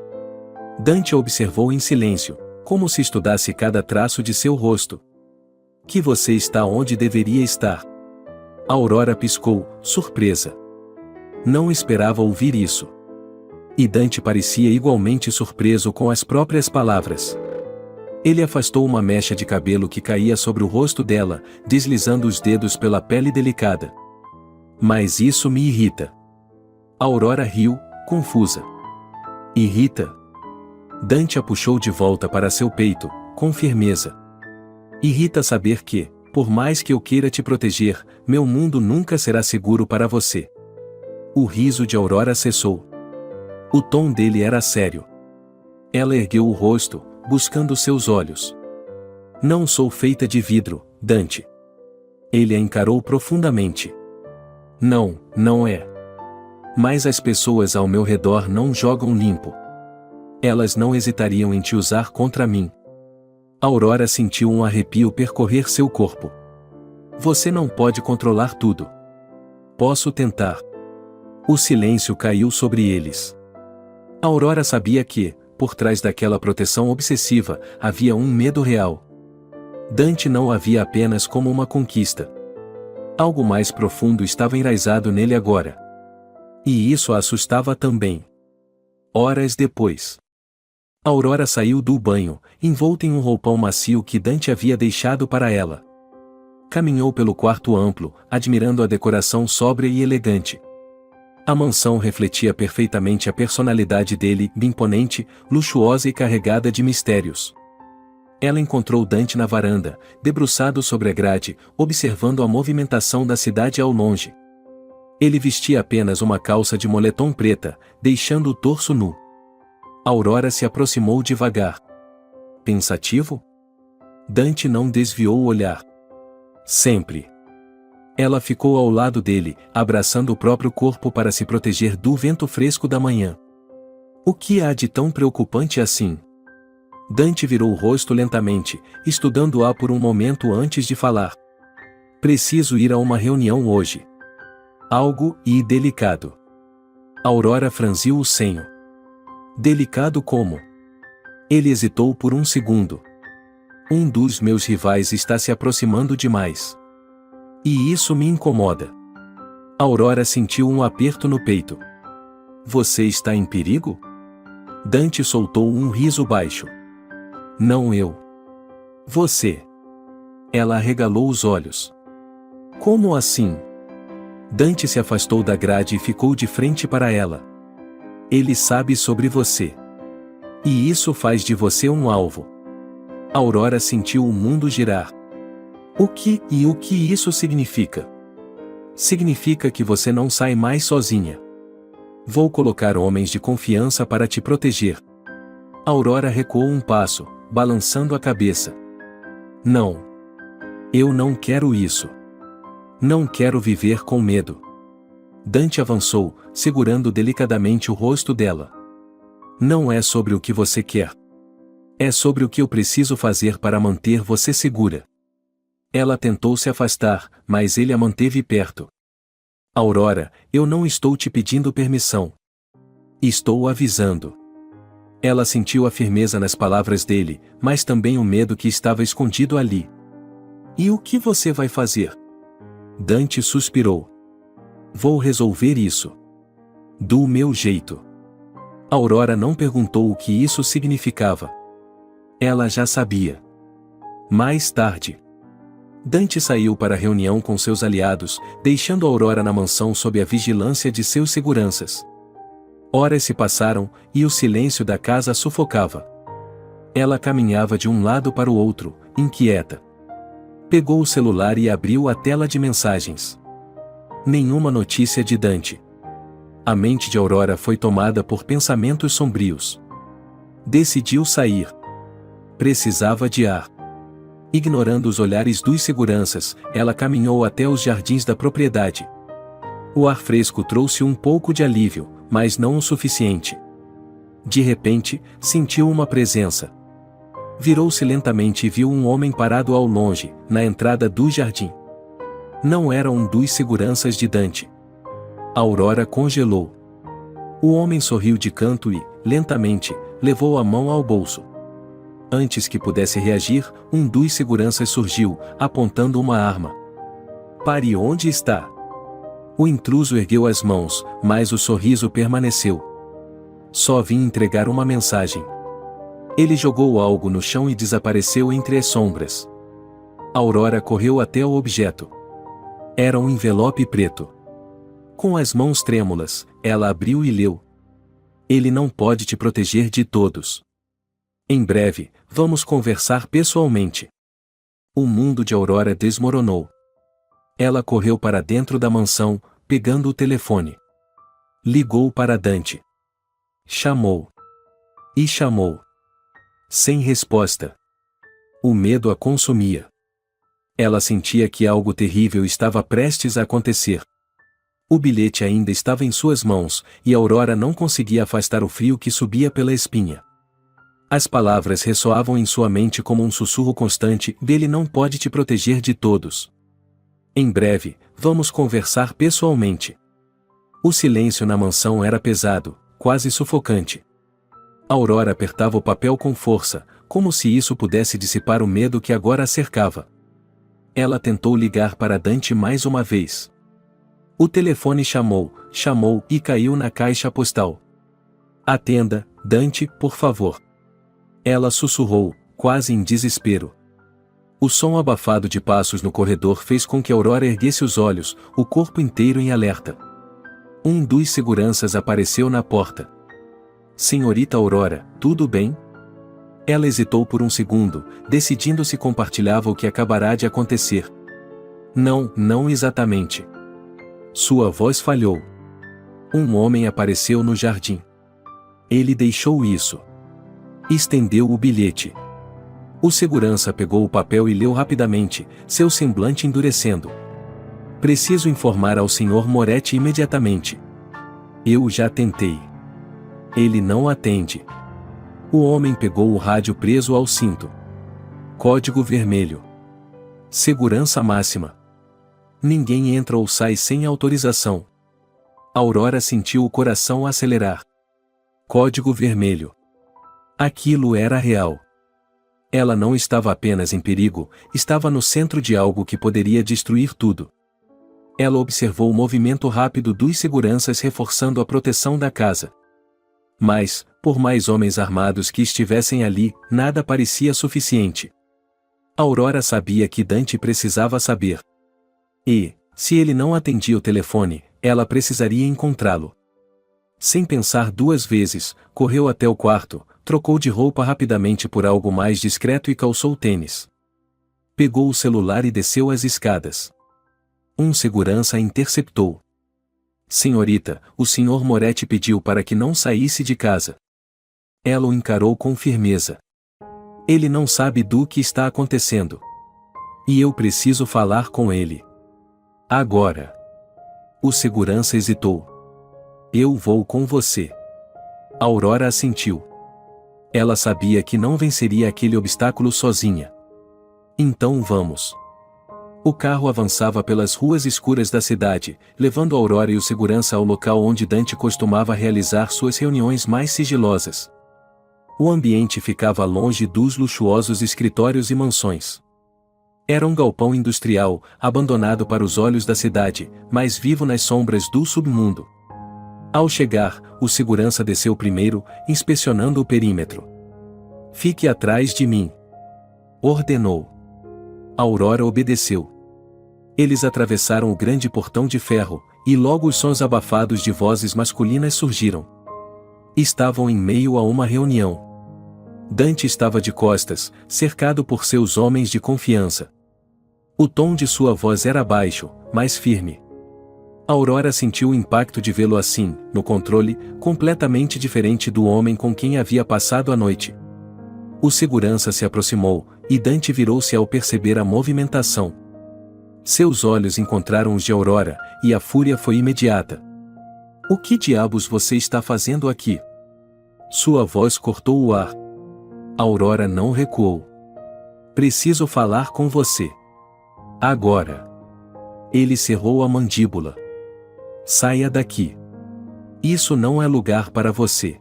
Speaker 1: Dante a observou em silêncio, como se estudasse cada traço de seu rosto. Que você está onde deveria estar. Aurora piscou, surpresa. Não esperava ouvir isso. E Dante parecia igualmente surpreso com as próprias palavras. Ele afastou uma mecha de cabelo que caía sobre o rosto dela, deslizando os dedos pela pele delicada. Mas isso me irrita. Aurora riu, confusa. Irrita? Dante a puxou de volta para seu peito, com firmeza. Irrita saber que, por mais que eu queira te proteger, meu mundo nunca será seguro para você. O riso de Aurora cessou. O tom dele era sério. Ela ergueu o rosto, buscando seus olhos. Não sou feita de vidro, Dante. Ele a encarou profundamente. Não, não é. Mas as pessoas ao meu redor não jogam limpo. Elas não hesitariam em te usar contra mim. Aurora sentiu um arrepio percorrer seu corpo. Você não pode controlar tudo. Posso tentar. O silêncio caiu sobre eles. Aurora sabia que, por trás daquela proteção obsessiva, havia um medo real. Dante não a via apenas como uma conquista. Algo mais profundo estava enraizado nele agora. E isso a assustava também. Horas depois. Aurora saiu do banho, envolta em um roupão macio que Dante havia deixado para ela. Caminhou pelo quarto amplo, admirando a decoração sóbria e elegante. A mansão refletia perfeitamente a personalidade dele, imponente, luxuosa e carregada de mistérios. Ela encontrou Dante na varanda, debruçado sobre a grade, observando a movimentação da cidade ao longe. Ele vestia apenas uma calça de moletom preta, deixando o torso nu. Aurora se aproximou devagar. Pensativo? Dante não desviou o olhar. Sempre. Ela ficou ao lado dele, abraçando o próprio corpo para se proteger do vento fresco da manhã. O que há de tão preocupante assim? Dante virou o rosto lentamente, estudando-a por um momento antes de falar. Preciso ir a uma reunião hoje. Algo delicado. Aurora franziu o senho. Delicado como? Ele hesitou por um segundo. Um dos meus rivais está se aproximando demais. E isso me incomoda. Aurora sentiu um aperto no peito. Você está em perigo? Dante soltou um riso baixo. Não eu. Você. Ela arregalou os olhos. Como assim? Dante se afastou da grade e ficou de frente para ela. Ele sabe sobre você. E isso faz de você um alvo. Aurora sentiu o mundo girar. O que isso significa? Significa que você não sai mais sozinha. Vou colocar homens de confiança para te proteger. Aurora recuou um passo, balançando a cabeça. Não. Eu não quero isso. Não quero viver com medo. Dante avançou, segurando delicadamente o rosto dela. Não é sobre o que você quer. É sobre o que eu preciso fazer para manter você segura. Ela tentou se afastar, mas ele a manteve perto. Aurora, eu não estou te pedindo permissão. Estou avisando. Ela sentiu a firmeza nas palavras dele, mas também o medo que estava escondido ali. E o que você vai fazer? Dante suspirou. Vou resolver isso. Do meu jeito. Aurora não perguntou o que isso significava. Ela já sabia. Mais tarde, Dante saiu para a reunião com seus aliados, deixando Aurora na mansão sob a vigilância de seus seguranças. Horas se passaram, e o silêncio da casa a sufocava. Ela caminhava de um lado para o outro, inquieta. Pegou o celular e abriu a tela de mensagens. Nenhuma notícia de Dante. A mente de Aurora foi tomada por pensamentos sombrios. Decidiu sair. Precisava de ar. Ignorando os olhares dos seguranças, ela caminhou até os jardins da propriedade. O ar fresco trouxe um pouco de alívio, mas não o suficiente. De repente, sentiu uma presença. Virou-se lentamente e viu um homem parado ao longe, na entrada do jardim. Não era um dos seguranças de Dante. Aurora congelou. O homem sorriu de canto e, lentamente, levou a mão ao bolso. Antes que pudesse reagir, um dos seguranças surgiu, apontando uma arma. Pare onde está. O intruso ergueu as mãos, mas o sorriso permaneceu. Só vim entregar uma mensagem. Ele jogou algo no chão e desapareceu entre as sombras. Aurora correu até o objeto. Era um envelope preto. Com as mãos trêmulas, ela abriu e leu. Ele não pode te proteger de todos. Em breve, vamos conversar pessoalmente. O mundo de Aurora desmoronou. Ela correu para dentro da mansão, pegando o telefone. Ligou para Dante. Chamou. E chamou. Sem resposta. O medo a consumia. Ela sentia que algo terrível estava prestes a acontecer. O bilhete ainda estava em suas mãos, e Aurora não conseguia afastar o frio que subia pela espinha. As palavras ressoavam em sua mente como um sussurro constante: "Ele não pode te proteger de todos. Em breve, vamos conversar pessoalmente." O silêncio na mansão era pesado, quase sufocante. Aurora apertava o papel com força, como se isso pudesse dissipar o medo que agora a cercava. Ela tentou ligar para Dante mais uma vez. O telefone chamou e caiu na caixa postal. "Atenda, Dante, por favor." Ela sussurrou, quase em desespero. O som abafado de passos no corredor fez com que Aurora erguesse os olhos, o corpo inteiro em alerta. Um dos seguranças apareceu na porta. "Senhorita Aurora, tudo bem?" Ela hesitou por um segundo, decidindo se compartilhava o que acabará de acontecer. Não exatamente." Sua voz falhou. Um homem apareceu no jardim. Ele deixou isso. Estendeu o bilhete. O segurança pegou o papel e leu rapidamente, seu semblante endurecendo. "Preciso informar ao Sr. Moretti imediatamente. Eu já tentei. Ele não atende." O homem pegou o rádio preso ao cinto. Código vermelho. Segurança máxima. Ninguém entra ou sai sem autorização. Aurora sentiu o coração acelerar. Código vermelho. Aquilo era real. Ela não estava apenas em perigo, estava no centro de algo que poderia destruir tudo. Ela observou o movimento rápido dos seguranças reforçando a proteção da casa. Mas, por mais homens armados que estivessem ali, nada parecia suficiente. Aurora sabia que Dante precisava saber. E, se ele não atendia o telefone, ela precisaria encontrá-lo. Sem pensar duas vezes, correu até o quarto, trocou de roupa rapidamente por algo mais discreto e calçou tênis. Pegou o celular e desceu as escadas. Um segurança a interceptou. "Senhorita, o Sr. Moretti pediu para que não saísse de casa." Ela o encarou com firmeza. "Ele não sabe do que está acontecendo. E eu preciso falar com ele. Agora." O segurança hesitou. "Eu vou com você." Aurora assentiu. Ela sabia que não venceria aquele obstáculo sozinha. "Então vamos." O carro avançava pelas ruas escuras da cidade, levando Aurora e o segurança ao local onde Dante costumava realizar suas reuniões mais sigilosas. O ambiente ficava longe dos luxuosos escritórios e mansões. Era um galpão industrial, abandonado para os olhos da cidade, mas vivo nas sombras do submundo. Ao chegar, o segurança desceu primeiro, inspecionando o perímetro. "Fique atrás de mim", ordenou. Aurora obedeceu. Eles atravessaram o grande portão de ferro, e logo os sons abafados de vozes masculinas surgiram. Estavam em meio a uma reunião. Dante estava de costas, cercado por seus homens de confiança. O tom de sua voz era baixo, mas firme. Aurora sentiu o impacto de vê-lo assim, no controle, completamente diferente do homem com quem havia passado a noite. O segurança se aproximou, e Dante virou-se ao perceber a movimentação. Seus olhos encontraram os de Aurora, e a fúria foi imediata. "O que diabos você está fazendo aqui?" Sua voz cortou o ar. Aurora não recuou. "Preciso falar com você. Agora." Ele cerrou a mandíbula. "Saia daqui. Isso não é lugar para você."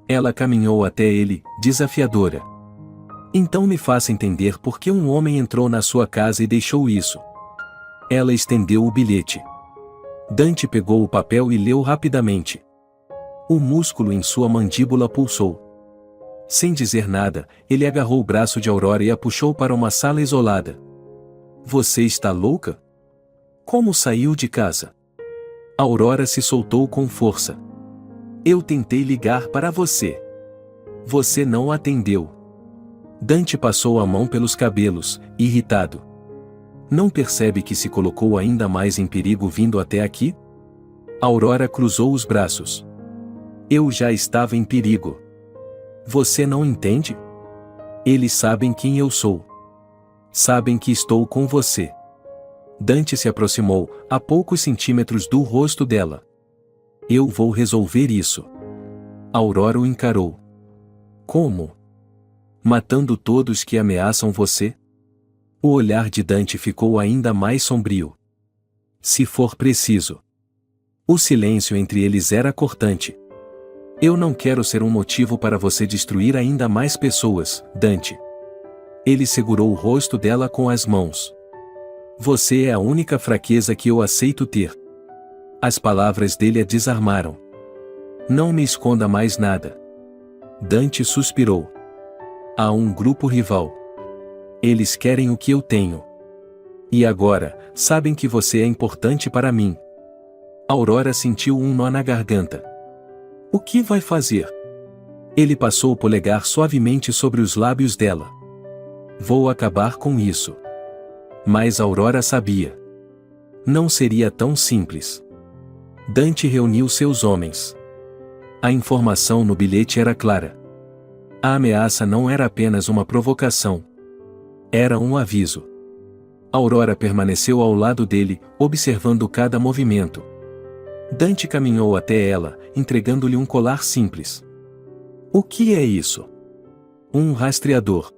Speaker 1: Ela caminhou até ele, desafiadora. "Então me faça entender por que um homem entrou na sua casa e deixou isso." Ela estendeu o bilhete. Dante pegou o papel e leu rapidamente. O músculo em sua mandíbula pulsou. Sem dizer nada, ele agarrou o braço de Aurora e a puxou para uma sala isolada. "Você está louca? Como saiu de casa?" Aurora se soltou com força. "Eu tentei ligar para você. Você não atendeu." Dante passou a mão pelos cabelos, irritado. "Não percebe que se colocou ainda mais em perigo vindo até aqui?" Aurora cruzou os braços. "Eu já estava em perigo. Você não entende? Eles sabem quem eu sou. Sabem que estou com você." Dante se aproximou, a poucos centímetros do rosto dela. "Eu vou resolver isso." Aurora o encarou. "Como? Matando todos que ameaçam você?" O olhar de Dante ficou ainda mais sombrio. "Se for preciso." O silêncio entre eles era cortante. "Eu não quero ser um motivo para você destruir ainda mais pessoas, Dante." Ele segurou o rosto dela com as mãos. "Você é a única fraqueza que eu aceito ter." As palavras dele a desarmaram. "Não me esconda mais nada." Dante suspirou. "Há um grupo rival. Eles querem o que eu tenho. E agora, sabem que você é importante para mim." Aurora sentiu um nó na garganta. "O que vai fazer?" Ele passou o polegar suavemente sobre os lábios dela. "Vou acabar com isso." Mas Aurora sabia. Não seria tão simples. Dante reuniu seus homens. A informação no bilhete era clara. A ameaça não era apenas uma provocação. Era um aviso. Aurora permaneceu ao lado dele, observando cada movimento. Dante caminhou até ela, entregando-lhe um colar simples. "O que é isso?" "Um rastreador.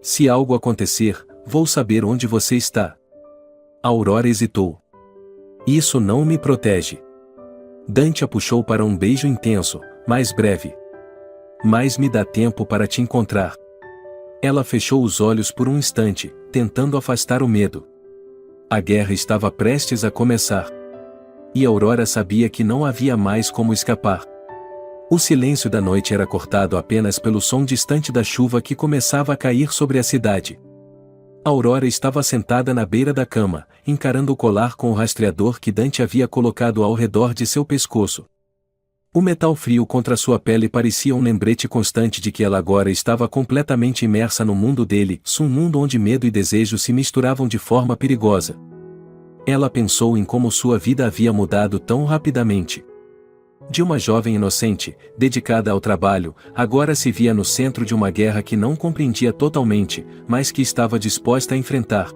Speaker 1: Se algo acontecer, vou saber onde você está." Aurora hesitou. "Isso não me protege." Dante a puxou para um beijo intenso, mais breve. "Mas me dá tempo para te encontrar." Ela fechou os olhos por um instante, tentando afastar o medo. A guerra estava prestes a começar. E Aurora sabia que não havia mais como escapar. O silêncio da noite era cortado apenas pelo som distante da chuva que começava a cair sobre a cidade. Aurora estava sentada na beira da cama, encarando o colar com o rastreador que Dante havia colocado ao redor de seu pescoço. O metal frio contra sua pele parecia um lembrete constante de que ela agora estava completamente imersa no mundo dele, um mundo onde medo e desejo se misturavam de forma perigosa. Ela pensou em como sua vida havia mudado tão rapidamente. De uma jovem inocente, dedicada ao trabalho, agora se via no centro de uma guerra que não compreendia totalmente, mas que estava disposta a enfrentar.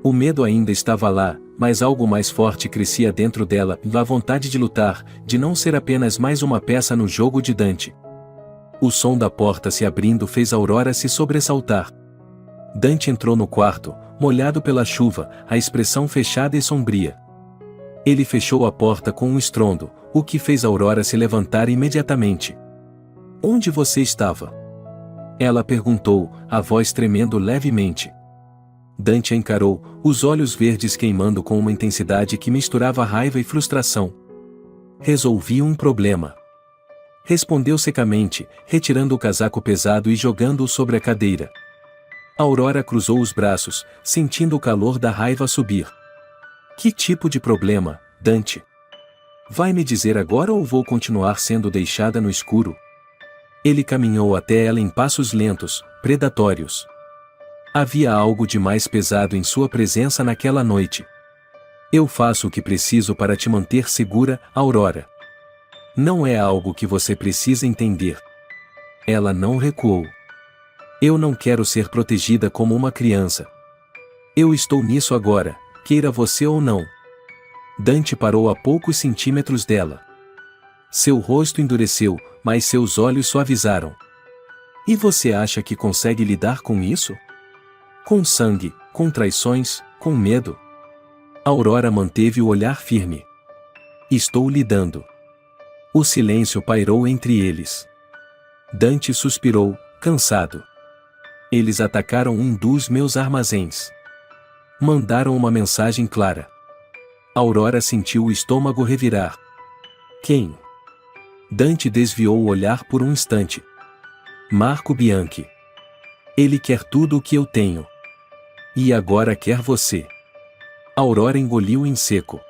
Speaker 1: O medo ainda estava lá, mas algo mais forte crescia dentro dela, a vontade de lutar, de não ser apenas mais uma peça no jogo de Dante. O som da porta se abrindo fez Aurora se sobressaltar. Dante entrou no quarto, molhado pela chuva, a expressão fechada e sombria. Ele fechou a porta com um estrondo, o que fez Aurora se levantar imediatamente. "Onde você estava?" Ela perguntou, a voz tremendo levemente. Dante a encarou, os olhos verdes queimando com uma intensidade que misturava raiva e frustração. Resolvi um problema. Respondeu secamente, retirando o casaco pesado e jogando-o sobre a cadeira. Aurora cruzou os braços, sentindo o calor da raiva subir. Que tipo de problema, Dante? Vai me dizer agora ou vou continuar sendo deixada no escuro? Ele caminhou até ela em passos lentos, predatórios. Havia algo de mais pesado em sua presença naquela noite. Eu faço o que preciso para te manter segura, Aurora. Não é algo que você precisa entender. Ela não recuou. Eu não quero ser protegida como uma criança. Eu estou nisso agora, queira você ou não. Dante parou a poucos centímetros dela. Seu rosto endureceu, mas seus olhos suavizaram. E você acha que consegue lidar com isso? Com sangue, com traições, com medo? Aurora manteve o olhar firme. Estou lidando. O silêncio pairou entre eles. Dante suspirou, cansado. Eles atacaram um dos meus armazéns. Mandaram uma mensagem clara. Aurora sentiu o estômago revirar. Quem? Dante desviou o olhar por um instante. Marco Bianchi. Ele quer tudo o que eu tenho. E agora quer você. Aurora engoliu em seco.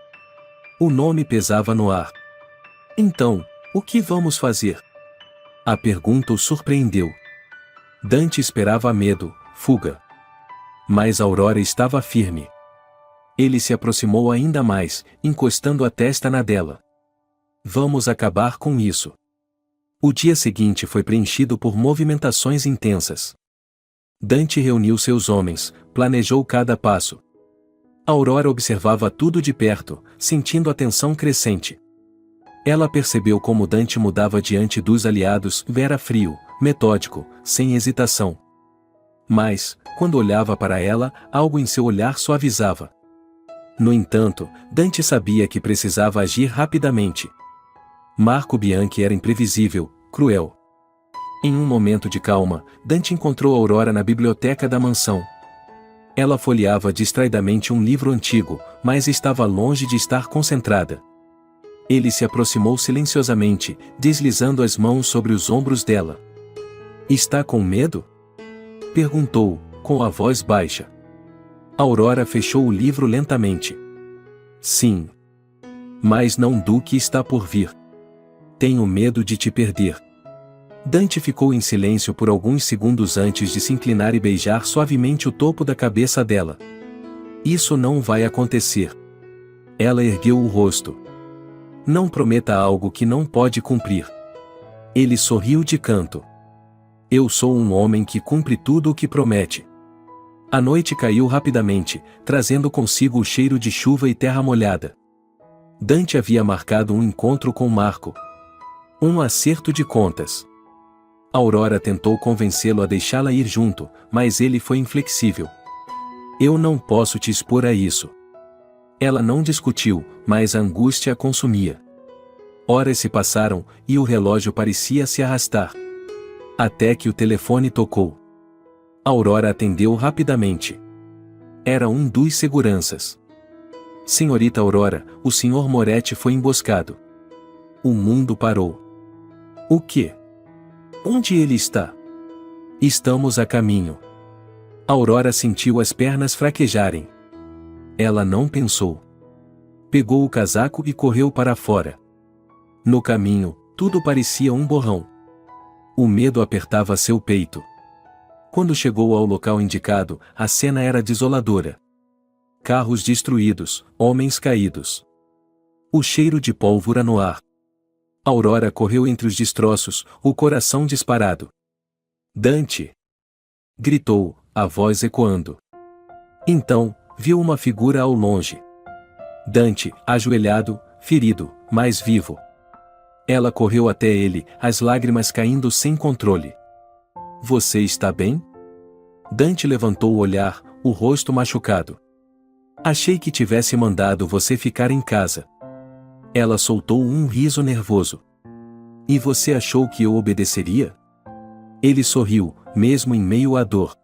Speaker 1: O nome pesava no ar. Então, o que vamos fazer? A pergunta o surpreendeu. Dante esperava medo, fuga. Mas Aurora estava firme. Ele se aproximou ainda mais, encostando a testa na dela. Vamos acabar com isso. O dia seguinte foi preenchido por movimentações intensas. Dante reuniu seus homens, planejou cada passo. Aurora observava tudo de perto, sentindo a tensão crescente. Ela percebeu como Dante mudava diante dos aliados, era frio, metódico, sem hesitação. Mas, quando olhava para ela, algo em seu olhar suavizava. No entanto, Dante sabia que precisava agir rapidamente. Marco Bianchi era imprevisível, cruel. Em um momento de calma, Dante encontrou Aurora na biblioteca da mansão. Ela folheava distraidamente um livro antigo, mas estava longe de estar concentrada. Ele se aproximou silenciosamente, deslizando as mãos sobre os ombros dela. Está com medo? Perguntou, com a voz baixa. Aurora fechou o livro lentamente. Sim. Mas não do que está por vir. Tenho medo de te perder. Dante ficou em silêncio por alguns segundos antes de se inclinar e beijar suavemente o topo da cabeça dela. Isso não vai acontecer. Ela ergueu o rosto. Não prometa algo que não pode cumprir. Ele sorriu de canto. Eu sou um homem que cumpre tudo o que promete. A noite caiu rapidamente, trazendo consigo o cheiro de chuva e terra molhada. Dante havia marcado um encontro com Marco. Um acerto de contas. Aurora tentou convencê-lo a deixá-la ir junto, mas ele foi inflexível. Eu não posso te expor a isso. Ela não discutiu, mas a angústia a consumia. Horas se passaram, e o relógio parecia se arrastar. Até que o telefone tocou. Aurora atendeu rapidamente. Era um dos seguranças. Senhorita Aurora, o Sr. Moretti foi emboscado. O mundo parou. O quê? Onde ele está? Estamos a caminho. Aurora sentiu as pernas fraquejarem. Ela não pensou. Pegou o casaco e correu para fora. No caminho, tudo parecia um borrão. O medo apertava seu peito. Quando chegou ao local indicado, a cena era desoladora. Carros destruídos, homens caídos. O cheiro de pólvora no ar. Aurora correu entre os destroços, o coração disparado. Dante! Gritou, a voz ecoando. Então, viu uma figura ao longe. Dante, ajoelhado, ferido, mas vivo. Ela correu até ele, as lágrimas caindo sem controle. Você está bem? Dante levantou o olhar, o rosto machucado. Achei que tivesse mandado você ficar em casa. Ela soltou um riso nervoso. E você achou que eu obedeceria? Ele sorriu, mesmo em meio à dor.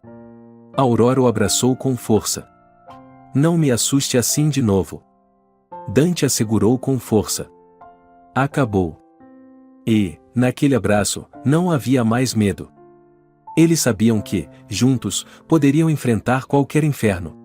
Speaker 1: Aurora o abraçou com força. Não me assuste assim de novo. Dante assegurou com força. Acabou. E, naquele abraço, não havia mais medo. Eles sabiam que, juntos, poderiam enfrentar qualquer inferno.